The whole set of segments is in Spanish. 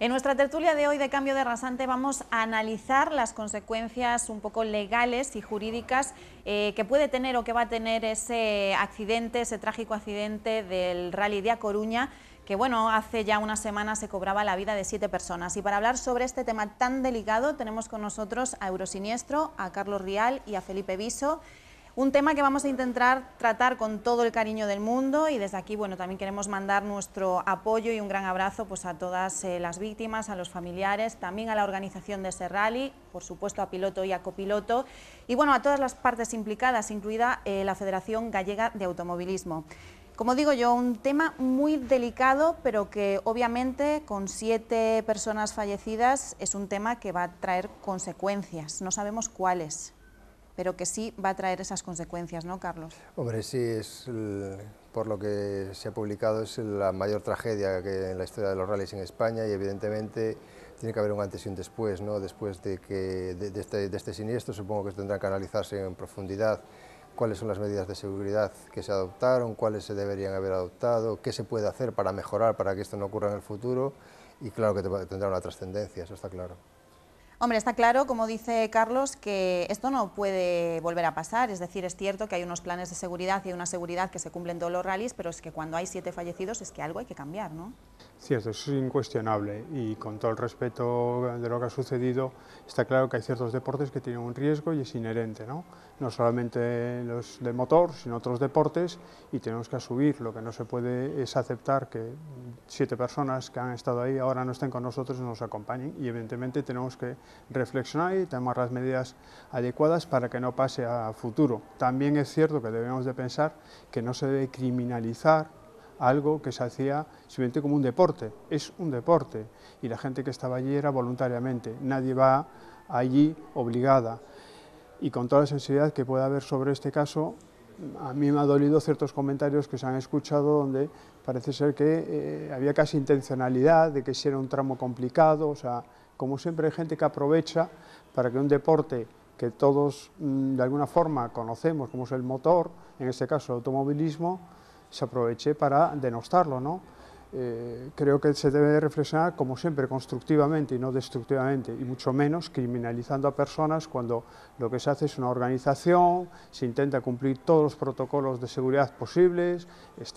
En nuestra tertulia de hoy de Cambio de Rasante vamos a analizar las consecuencias un poco legales y jurídicas que puede tener o que va a tener ese accidente, ese trágico accidente del Rally de A Coruña, que bueno, hace ya unas semanas se cobraba la vida de 7 personas. Y para hablar sobre este tema tan delicado tenemos con nosotros a Eurosiniestro, a Carlos Rial y a Felipe Viso. Un tema que vamos a intentar tratar con todo el cariño del mundo, y desde aquí bueno, también queremos mandar nuestro apoyo y un gran abrazo pues, a todas las víctimas, a los familiares, también a la organización de ese rally, por supuesto a piloto y a copiloto, y bueno, a todas las partes implicadas, incluida la Federación Gallega de Automovilismo. Como digo yo, un tema muy delicado, pero que obviamente con 7 personas fallecidas es un tema que va a traer consecuencias, no sabemos cuáles, pero que sí va a traer esas consecuencias, ¿no, Carlos? Hombre, sí, por lo que se ha publicado es la mayor tragedia que en la historia de los rallies en España, y evidentemente tiene que haber un antes y un después, ¿no? Después de este siniestro, supongo que tendrá que analizarse en profundidad cuáles son las medidas de seguridad que se adoptaron, cuáles se deberían haber adoptado, qué se puede hacer para mejorar, para que esto no ocurra en el futuro, y claro que tendrá una trascendencia, eso está claro. Hombre, está claro, como dice Carlos, que esto no puede volver a pasar, es decir, es cierto que hay unos planes de seguridad y hay una seguridad que se cumplen todos los rallies, pero es que cuando hay 7 fallecidos es que algo hay que cambiar, ¿no? Cierto, eso es incuestionable, y con todo el respeto de lo que ha sucedido, está claro que hay ciertos deportes que tienen un riesgo y es inherente, ¿no? No solamente los de motor, sino otros deportes, y tenemos que asumir. Lo que no se puede es aceptar que 7 personas que han estado ahí ahora no estén con nosotros y nos acompañen, y evidentemente tenemos que reflexionar y tomar las medidas adecuadas para que no pase a futuro. También es cierto que debemos de pensar que no se debe criminalizar algo que se hacía simplemente como un deporte. Es un deporte, y la gente que estaba allí era voluntariamente, nadie va allí obligada. Y con toda la sensibilidad que pueda haber sobre este caso, a mí me ha dolido ciertos comentarios que se han escuchado donde parece ser que había casi intencionalidad de que si era un tramo complicado. O sea, como siempre hay gente que aprovecha para que un deporte que todos de alguna forma conocemos, como es el motor, en este caso el automovilismo, se aproveche para denostarlo, ¿no? Creo que se debe reflexionar, como siempre, constructivamente y no destructivamente, y mucho menos criminalizando a personas cuando lo que se hace es una organización, se intenta cumplir todos los protocolos de seguridad posibles,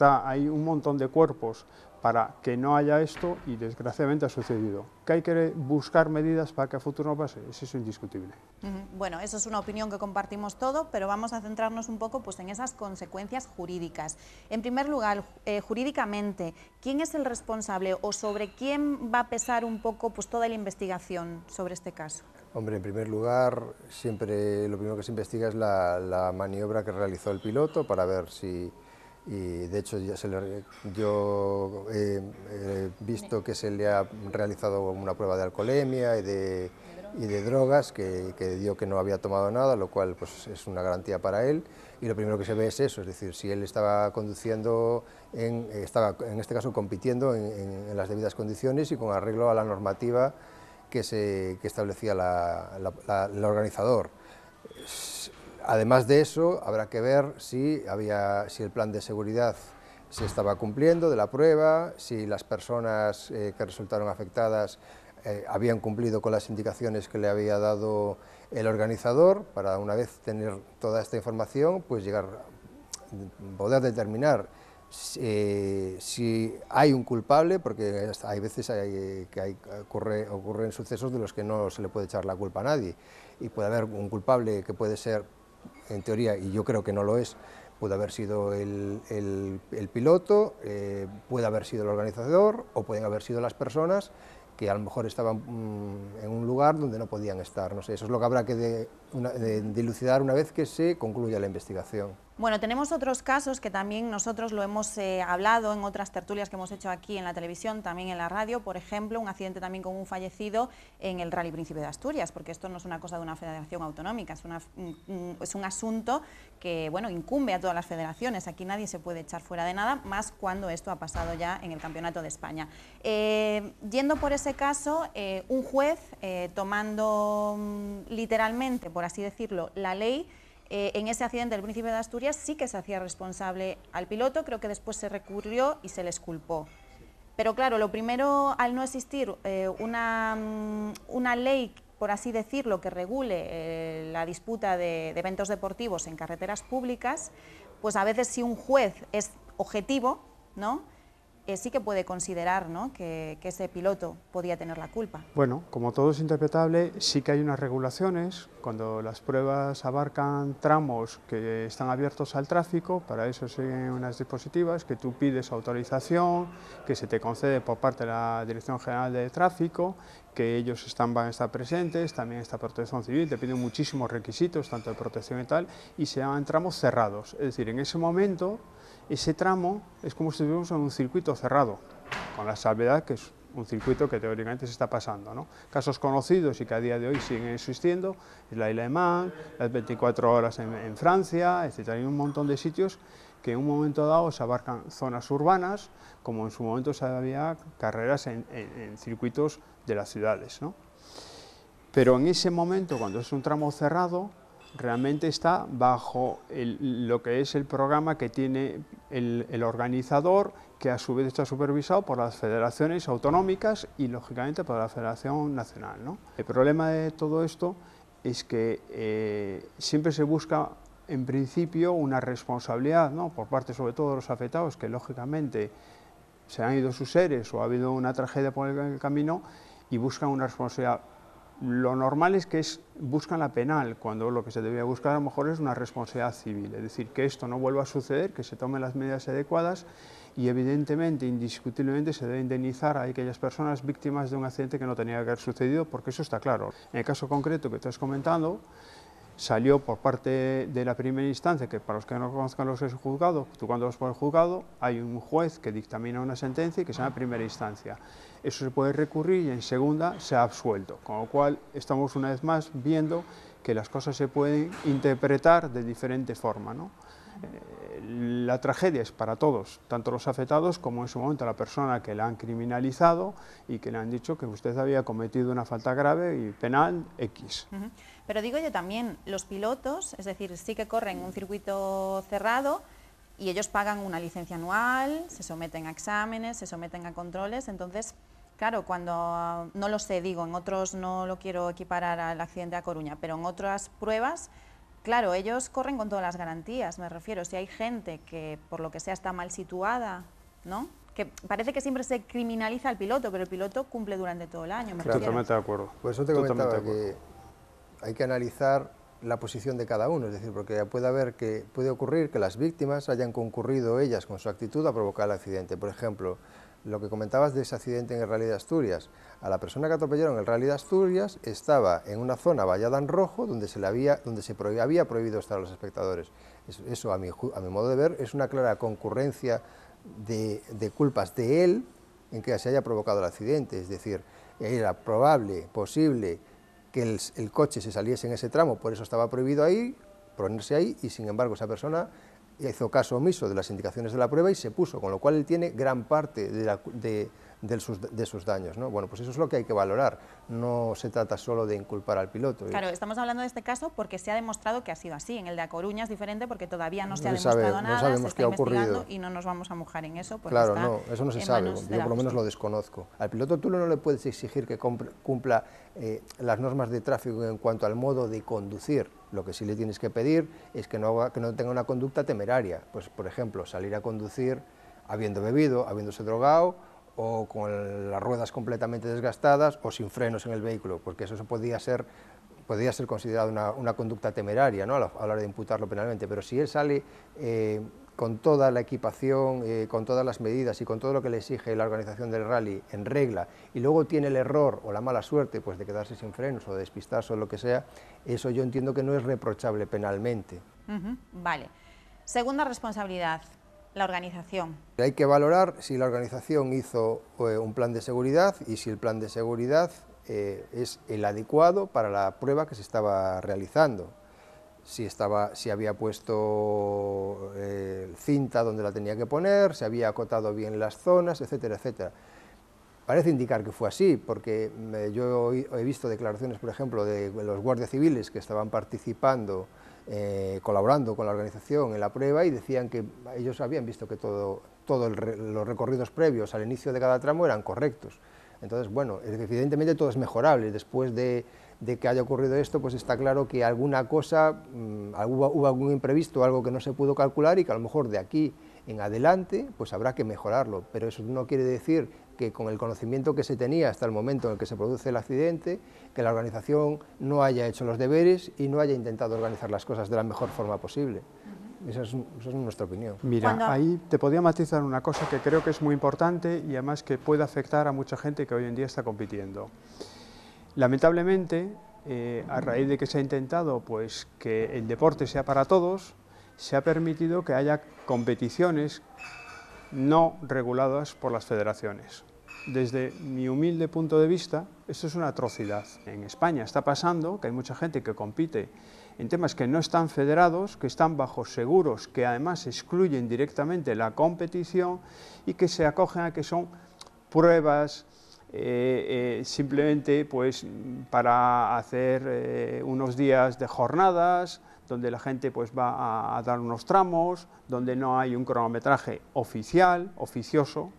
hay un montón de cuerpos para que no haya esto, y desgraciadamente ha sucedido. ¿Que hay que buscar medidas para que a futuro no pase? Eso es indiscutible. Bueno, eso es una opinión que compartimos todo, pero vamos a centrarnos un poco pues, en esas consecuencias jurídicas. En primer lugar, jurídicamente, ¿quién es el responsable o sobre quién va a pesar un poco pues, toda la investigación sobre este caso? Hombre, en primer lugar, siempre lo primero que se investiga es la maniobra que realizó el piloto para ver si... Y de hecho yo he visto que se le ha realizado una prueba de alcoholemia y de drogas, que dio que no había tomado nada, lo cual pues, es una garantía para él, y lo primero que se ve es eso, es decir, si él estaba conduciendo, estaba en este caso compitiendo en las debidas condiciones y con arreglo a la normativa que establecía el organizador. Además de eso, habrá que ver si el plan de seguridad se estaba cumpliendo de la prueba, si las personas que resultaron afectadas habían cumplido con las indicaciones que le había dado el organizador, para una vez tener toda esta información, pues poder determinar si hay un culpable, porque hay veces que ocurren sucesos de los que no se le puede echar la culpa a nadie, y puede haber un culpable que puede ser, en teoría, y yo creo que no lo es, puede haber sido el piloto, puede haber sido el organizador, o pueden haber sido las personas que a lo mejor estaban en un lugar donde no podían estar. No sé, eso es lo que habrá que dilucidar una vez que se concluya la investigación. Bueno, tenemos otros casos que también nosotros lo hemos hablado en otras tertulias que hemos hecho aquí en la televisión, también en la radio. Por ejemplo, un accidente también con un fallecido en el Rally Príncipe de Asturias, porque esto no es una cosa de una federación autonómica, es un asunto que bueno, incumbe a todas las federaciones. Aquí nadie se puede echar fuera de nada, más cuando esto ha pasado ya en el Campeonato de España. Yendo por ese caso, un juez, tomando literalmente, por así decirlo, la ley, en ese accidente del Príncipe de Asturias sí que se hacía responsable al piloto, creo que después se recurrió y se le exculpó. Pero claro, lo primero, al no existir una ley, por así decirlo, que regule la disputa de eventos deportivos en carreteras públicas, pues a veces si un juez es objetivo, ¿no?, sí que puede considerar, ¿no?, que ese piloto podía tener la culpa. Bueno, como todo es interpretable, sí que hay unas regulaciones. Cuando las pruebas abarcan tramos que están abiertos al tráfico, para eso siguen unas dispositivas que tú pides autorización, que se te concede por parte de la Dirección General de Tráfico, que ellos van a estar presentes, también está Protección Civil, te piden muchísimos requisitos, tanto de protección y tal, y se llaman tramos cerrados. Es decir, en ese momento, ese tramo es como si estuviéramos en un circuito cerrado, con la salvedad que es un circuito que teóricamente se está pasando, ¿no? Casos conocidos y que a día de hoy siguen existiendo es la Isla de Man, las 24 horas en Francia, etc. Hay un montón de sitios que en un momento dado se abarcan zonas urbanas, como en su momento se había carreras en circuitos de las ciudades, ¿no? Pero en ese momento, cuando es un tramo cerrado, realmente está bajo lo que es el programa que tiene el organizador, que a su vez está supervisado por las federaciones autonómicas y lógicamente por la Federación Nacional, ¿no? El problema de todo esto es que siempre se busca en principio una responsabilidad, ¿no?, por parte sobre todo de los afectados, que lógicamente se han ido sus seres o ha habido una tragedia por el camino y buscan una responsabilidad. Lo normal es que buscan la penal, cuando lo que se debía buscar a lo mejor es una responsabilidad civil, es decir, que esto no vuelva a suceder, que se tomen las medidas adecuadas y evidentemente, indiscutiblemente, se debe indemnizar a aquellas personas víctimas de un accidente que no tenía que haber sucedido, porque eso está claro. En el caso concreto que estás comentando, salió por parte de la primera instancia, que para los que no conozcan lo que es el juzgado, tú cuando vas por el juzgado hay un juez que dictamina una sentencia y que se llama primera instancia. Eso se puede recurrir y en segunda se ha absuelto, con lo cual estamos una vez más viendo que las cosas se pueden interpretar de diferente forma, ¿no? La tragedia es para todos, tanto los afectados como en su momento la persona que la han criminalizado y que le han dicho que usted había cometido una falta grave y penal X. Pero digo yo también, los pilotos, es decir, sí que corren un circuito cerrado y ellos pagan una licencia anual, se someten a exámenes, se someten a controles, entonces, claro, cuando, no lo sé, digo, en otros no lo quiero equiparar al accidente de A Coruña, pero en otras pruebas, claro, ellos corren con todas las garantías, me refiero, si hay gente que por lo que sea está mal situada, ¿no?, que parece que siempre se criminaliza al piloto, pero el piloto cumple durante todo el año, me refiero. Totalmente de acuerdo. Por eso te comentaba que hay que analizar la posición de cada uno, es decir, porque puede ocurrir que las víctimas hayan concurrido ellas con su actitud a provocar el accidente. Por ejemplo, lo que comentabas de ese accidente en el Rally de Asturias, a la persona que atropellaron en el Rally de Asturias estaba en una zona vallada en rojo donde había prohibido estar a los espectadores. Eso, a mi modo de ver, es una clara concurrencia de culpas de él en que se haya provocado el accidente, es decir, era posible que el coche se saliese en ese tramo, por eso estaba prohibido ponerse ahí, y sin embargo esa persona hizo caso omiso de las indicaciones de la prueba y se puso, con lo cual él tiene gran parte de sus daños, ¿no? Bueno, pues eso es lo que hay que valorar, no se trata solo de inculpar al piloto. Claro, estamos hablando de este caso porque se ha demostrado que ha sido así. En el de A Coruña es diferente porque todavía no se ha demostrado nada, se está investigando y no nos vamos a mojar en eso. Claro, no, eso no se sabe, yo por lo menos lo desconozco. Al piloto tú no le puedes exigir que cumpla las normas de tráfico en cuanto al modo de conducir. Lo que sí le tienes que pedir es que no tenga una conducta temeraria, pues por ejemplo, salir a conducir habiendo bebido, habiéndose drogado, o con las ruedas completamente desgastadas o sin frenos en el vehículo, porque eso podría ser considerado una conducta temeraria, ¿no?, a la hora de imputarlo penalmente. Pero si él sale con toda la equipación, con todas las medidas y con todo lo que le exige la organización del rally en regla, y luego tiene el error o la mala suerte pues, de quedarse sin frenos o de despistarse o lo que sea, eso yo entiendo que no es reprochable penalmente. Vale. Segunda responsabilidad, la organización. Hay que valorar si la organización hizo un plan de seguridad y si el plan de seguridad es el adecuado para la prueba que se estaba realizando. Si había puesto cinta donde la tenía que poner, si había acotado bien las zonas, etcétera, etcétera. Parece indicar que fue así, porque yo he visto declaraciones, por ejemplo, de los guardias civiles que estaban participando, colaborando con la organización en la prueba, y decían que ellos habían visto que todo los recorridos previos al inicio de cada tramo eran correctos. Entonces, bueno, evidentemente todo es mejorable. Después de que haya ocurrido esto, pues está claro que alguna cosa, hubo algún imprevisto, algo que no se pudo calcular y que a lo mejor de aquí en adelante pues habrá que mejorarlo, pero eso no quiere decir que con el conocimiento que se tenía hasta el momento en el que se produce el accidente, que la organización no haya hecho los deberes y no haya intentado organizar las cosas de la mejor forma posible. Esa es nuestra opinión. Mira, ahí te podía matizar una cosa que creo que es muy importante y además que puede afectar a mucha gente que hoy en día está compitiendo. Lamentablemente, a raíz de que se ha intentado pues, que el deporte sea para todos, se ha permitido que haya competiciones no reguladas por las federaciones. Desde mi humilde punto de vista, esto es una atrocidad. En España está pasando que hay mucha gente que compite en temas que no están federados, que están bajo seguros, que además excluyen directamente la competición y que se acogen a que son pruebas simplemente pues, para hacer unos días de jornadas, donde la gente pues, va a dar unos tramos, donde no hay un cronometraje oficial, oficioso.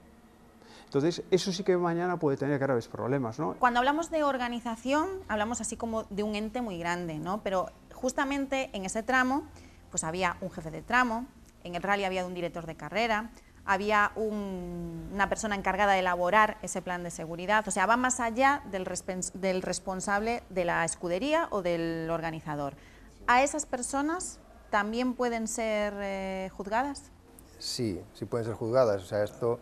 Entonces, eso sí que mañana puede tener graves problemas, ¿no? Cuando hablamos de organización, hablamos así como de un ente muy grande, ¿no? Pero justamente en ese tramo, pues había un jefe de tramo, en el rally había un director de carrera, había una persona encargada de elaborar ese plan de seguridad, o sea, va más allá del responsable de la escudería o del organizador. ¿A esas personas también pueden ser juzgadas? Sí, sí pueden ser juzgadas, o sea, esto,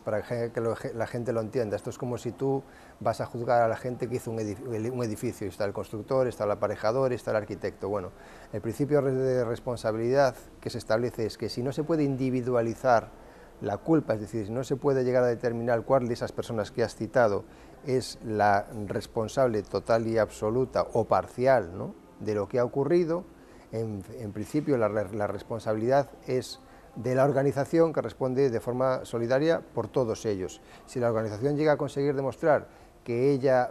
para que la gente lo entienda, esto es como si tú vas a juzgar a la gente que hizo un edificio, está el constructor, está el aparejador, está el arquitecto. Bueno, el principio de responsabilidad que se establece es que si no se puede individualizar la culpa, es decir, si no se puede llegar a determinar cuál de esas personas que has citado es la responsable total y absoluta o parcial, ¿no?, de lo que ha ocurrido, en principio la responsabilidad es de la organización, que responde de forma solidaria por todos ellos. Si la organización llega a conseguir demostrar que ella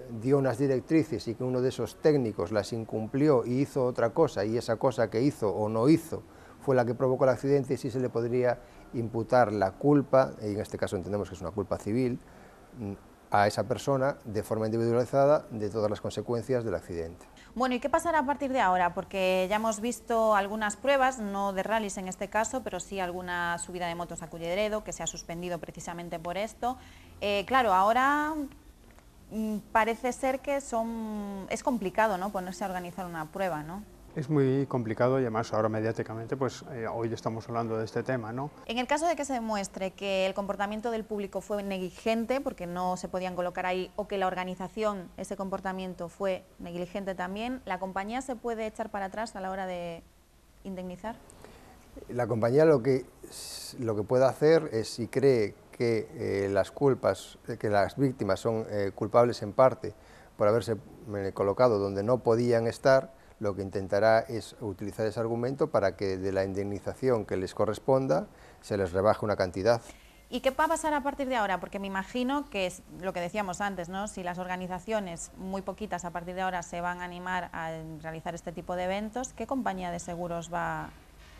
dio unas directrices y que uno de esos técnicos las incumplió y hizo otra cosa, y esa cosa que hizo o no hizo fue la que provocó el accidente, sí se le podría imputar la culpa, y en este caso entendemos que es una culpa civil, a esa persona de forma individualizada de todas las consecuencias del accidente. Bueno, ¿y qué pasará a partir de ahora? Porque ya hemos visto algunas pruebas, no de rallies en este caso, pero sí alguna subida de motos a Culleredo, que se ha suspendido precisamente por esto. Claro, ahora parece ser que es complicado, ¿no?, ponerse a organizar una prueba, ¿no? Es muy complicado y además ahora mediáticamente pues hoy estamos hablando de este tema, ¿no? En el caso de que se demuestre que el comportamiento del público fue negligente porque no se podían colocar ahí, o que la organización, ese comportamiento fue negligente también, ¿la compañía se puede echar para atrás a la hora de indemnizar? La compañía lo que puede hacer es, si cree que que las víctimas son culpables en parte por haberse colocado donde no podían estar, lo que intentará es utilizar ese argumento para que de la indemnización que les corresponda se les rebaje una cantidad. ¿Y qué va a pasar a partir de ahora? Porque me imagino que es lo que decíamos antes, ¿no? Si las organizaciones, muy poquitas a partir de ahora, se van a animar a realizar este tipo de eventos, ¿qué compañía de seguros va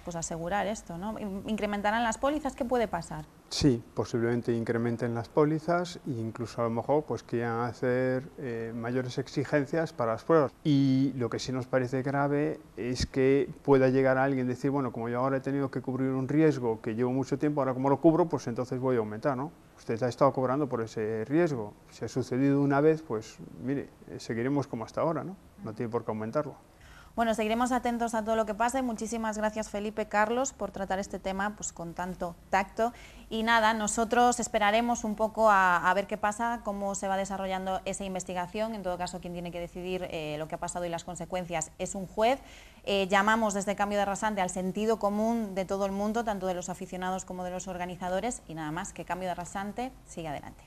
pues, a asegurar esto, ¿no? ¿Incrementarán las pólizas? ¿Qué puede pasar? Sí, posiblemente incrementen las pólizas e incluso a lo mejor pues quieran hacer mayores exigencias para las pruebas. Y lo que sí nos parece grave es que pueda llegar a alguien y decir, bueno, como yo ahora he tenido que cubrir un riesgo que llevo mucho tiempo, ahora como lo cubro, pues entonces voy a aumentar, ¿no? Usted ha estado cobrando por ese riesgo. Si ha sucedido una vez, pues mire, seguiremos como hasta ahora, ¿no? No tiene por qué aumentarlo. Bueno, seguiremos atentos a todo lo que pase. Muchísimas gracias, Felipe, Carlos, por tratar este tema pues, con tanto tacto. Y nada, nosotros esperaremos un poco a ver qué pasa, cómo se va desarrollando esa investigación. En todo caso, quien tiene que decidir lo que ha pasado y las consecuencias es un juez. Llamamos desde Cambio de Rasante al sentido común de todo el mundo, tanto de los aficionados como de los organizadores. Y nada más, que Cambio de Rasante siga adelante.